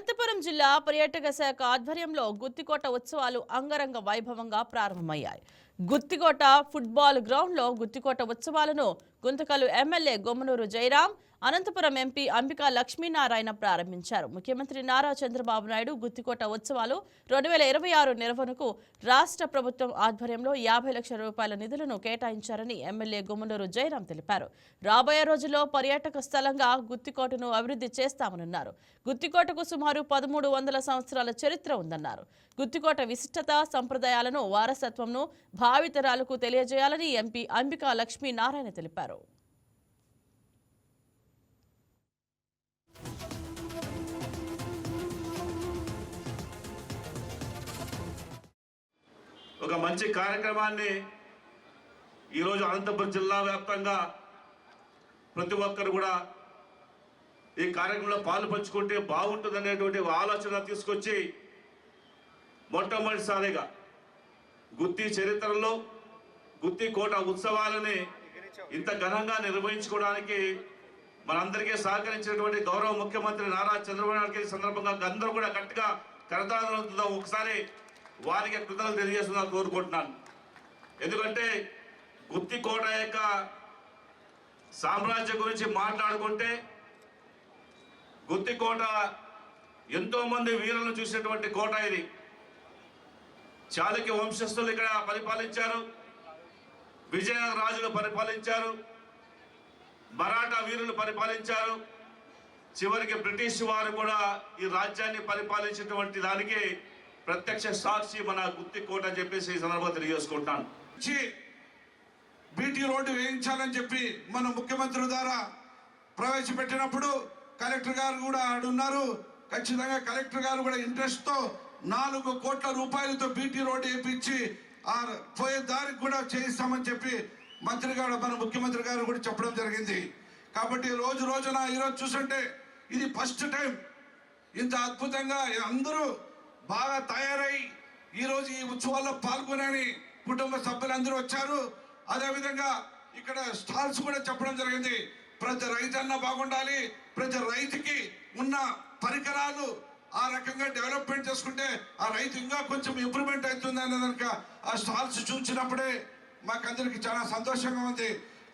అనంతపురం జిల్లా పర్యాటక శాఖ ఆధ్వర్యంలో గుత్తికోట ఉత్సవాలు అంగరంగ వైభవంగా ప్రారంభమయ్యాయి. గుత్తికోట ఫుట్బాల్ గ్రౌండ్లో గుత్తికోట ఉత్సవాలను గుంతకల్ ఎమ్మెల్యే గొమ్మనూరు జయరాం, అనంతపురం ఎంపీ అంబికా లక్ష్మీనారాయణ ప్రారంభించారు. ముఖ్యమంత్రి నారా చంద్రబాబు నాయుడు గుత్తికోట ఉత్సవాలు 2026 నిర్వహణకు రాష్ట్ర ప్రభుత్వం ఆధ్వర్యంలో 50 లక్షల రూపాయల నిధులను కేటాయించారని ఎమ్మెల్యే గొమ్మనూరు జయరాం తెలిపారు. రాబోయే రోజుల్లో పర్యాటక స్థలంగా గుత్తికోటను అభివృద్ధి చేస్తామన్నారు. గుత్తికోటకు సుమారు 1300 సంవత్సరాల చరిత్ర ఉందన్నారు. గుత్తికోట విశిష్టత, సంప్రదాయాలను, వారసత్వంను భావితరాలకు తెలియజేయాలని ఎంపీ అంబికా లక్ష్మీనారాయణ తెలిపారు. ఒక మంచి కార్యక్రమాన్ని ఈరోజు అనంతపురం జిల్లా వ్యాప్తంగా ప్రతి ఒక్కరు కూడా ఈ కార్యక్రమంలో పాలుపంచుకుంటే బాగుంటుందనేటువంటి ఆలోచన తీసుకొచ్చి మొట్టమొదటిసారిగా గుత్తి చరిత్రలో గుత్తి కోట ఉత్సవాలని ఇంత ఘనంగా నిర్వహించుకోవడానికి మనందరికీ సహకరించినటువంటి గౌరవ ముఖ్యమంత్రి నారా చంద్రబాబు నాయుడు సందర్భంగా అందరూ కూడా గట్టిగా కరతాళంతో ఒకసారి వారికి కృతజ్ఞతలు తెలియజేస్తున్నా కోరుకుంటున్నాను. ఎందుకంటే గుత్తి కోట యొక్క సామ్రాజ్యం గురించి మాట్లాడుకుంటే గుత్తి కోట ఎంతో మంది వీరులను చూసినటువంటి కోట ఇది. చాళుక్య వంశస్థులు ఇక్కడ పరిపాలించారు, విజయనగర రాజులు పరిపాలించారు, మరాఠా వీరులు పరిపాలించారు, చివరికి బ్రిటిష్ వారు కూడా ఈ రాజ్యాన్ని పరిపాలించినటువంటి దానికి ప్రత్యక్ష సాక్షి మన గుత్తి కోట అని చెప్పేసి ఈ సందర్భంగా తెలియజేసుకుంటాను. బీటీ రోడ్డు వేయించాలని చెప్పి మన ముఖ్యమంత్రి ద్వారా ప్రవేశపెట్టినప్పుడు కలెక్టర్ గారు కూడా ఆడున్నారు. ఖచ్చితంగా కలెక్టర్ గారు కూడా ఇంట్రెస్ట్ తో 4 కోట్ల రూపాయలతో బీటీ రోడ్డు వేయించి ఆ పోయే దారికి కూడా చేయిస్తామని చెప్పి మంత్రి గారు మన ముఖ్యమంత్రి గారు కూడా చెప్పడం జరిగింది. కాబట్టి రోజు రోజున ఈరోజు చూస్తుంటే ఇది ఫస్ట్ టైం ఇంత అద్భుతంగా అందరూ బాగా తయారై ఈరోజు ఈ ఉత్సవాల్లో పాల్గొనని కుటుంబ సభ్యులందరూ వచ్చారు. అదేవిధంగా ఇక్కడ స్టాల్స్ కూడా చెప్పడం జరిగింది. ప్రతి రైతన్న బాగుండాలి, ప్రతి రైతుకి ఉన్న పరికరాలు ఆ రకంగా డెవలప్మెంట్ చేసుకుంటే ఆ రైతు ఇంకా కొంచెం ఇంప్రూవ్మెంట్ అవుతుంది అనే కనుక ఆ స్టాల్స్ చూసినప్పుడే మాకందరికి చాలా సంతోషంగా ఉంది.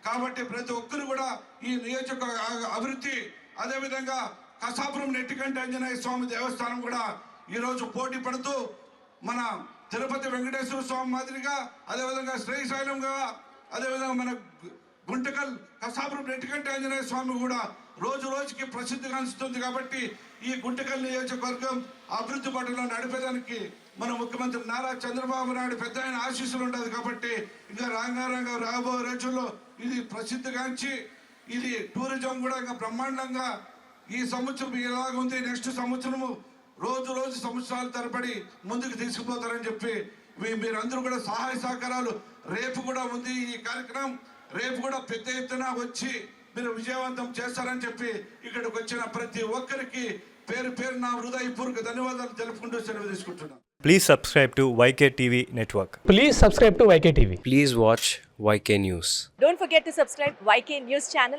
కాబట్టి ప్రతి ఒక్కరు కూడా ఈ నియోజక అభివృద్ధి, అదేవిధంగా కసాపురం నెట్టికంటి ఆంజనేయ స్వామి దేవస్థానం కూడా ఈరోజు పోటీ పడుతూ మన తిరుపతి వెంకటేశ్వర స్వామి మాదిరిగా, అదేవిధంగా శ్రీశైలంగా, అదేవిధంగా మన గుంటకల్ కసాపురం నెట్టికంటి ఆంజనేయ స్వామి కూడా రోజు రోజుకి ప్రసిద్ధిగాంచుతుంది. కాబట్టి ఈ గుంటకల్ నియోజకవర్గం అభివృద్ధి బాటలో నడిపేదానికి మన ముఖ్యమంత్రి నారా చంద్రబాబు నాయుడు పెద్ద ఆయన ఆశీస్సులు ఉండదు. కాబట్టి ఇంకా రాంగారంగా రాబోయే రోజుల్లో ఇది ప్రసిద్ధిగాంచి ఇది టూరిజం కూడా ఇంకా బ్రహ్మాండంగా ఈ సంవత్సరం ఇలాగ ఉంది, నెక్స్ట్ సంవత్సరము రోజు రోజు సంవత్సరాల తరబడి ముందుకు తీసుకుపోతారని చెప్పి మీరందరూ కూడా సహాయ సహకారాలు రేపు కూడా ఉంది ఈ కార్యక్రమం. రేపు కూడా పెద్ద ఎత్తున వచ్చి మీరు విజయవంతం చేస్తారని చెప్పి ఇక్కడికి వచ్చిన ప్రతి ఒక్కరికి పేరు పేరు నా హృదయపూర్వక ధన్యవాదాలు తెలుపుకుంటూ సెలవు తీసుకుంటున్నాను. Please subscribe to YK TV Network. Please subscribe to YK TV. Please watch YK News. Don't forget to subscribe YK News channel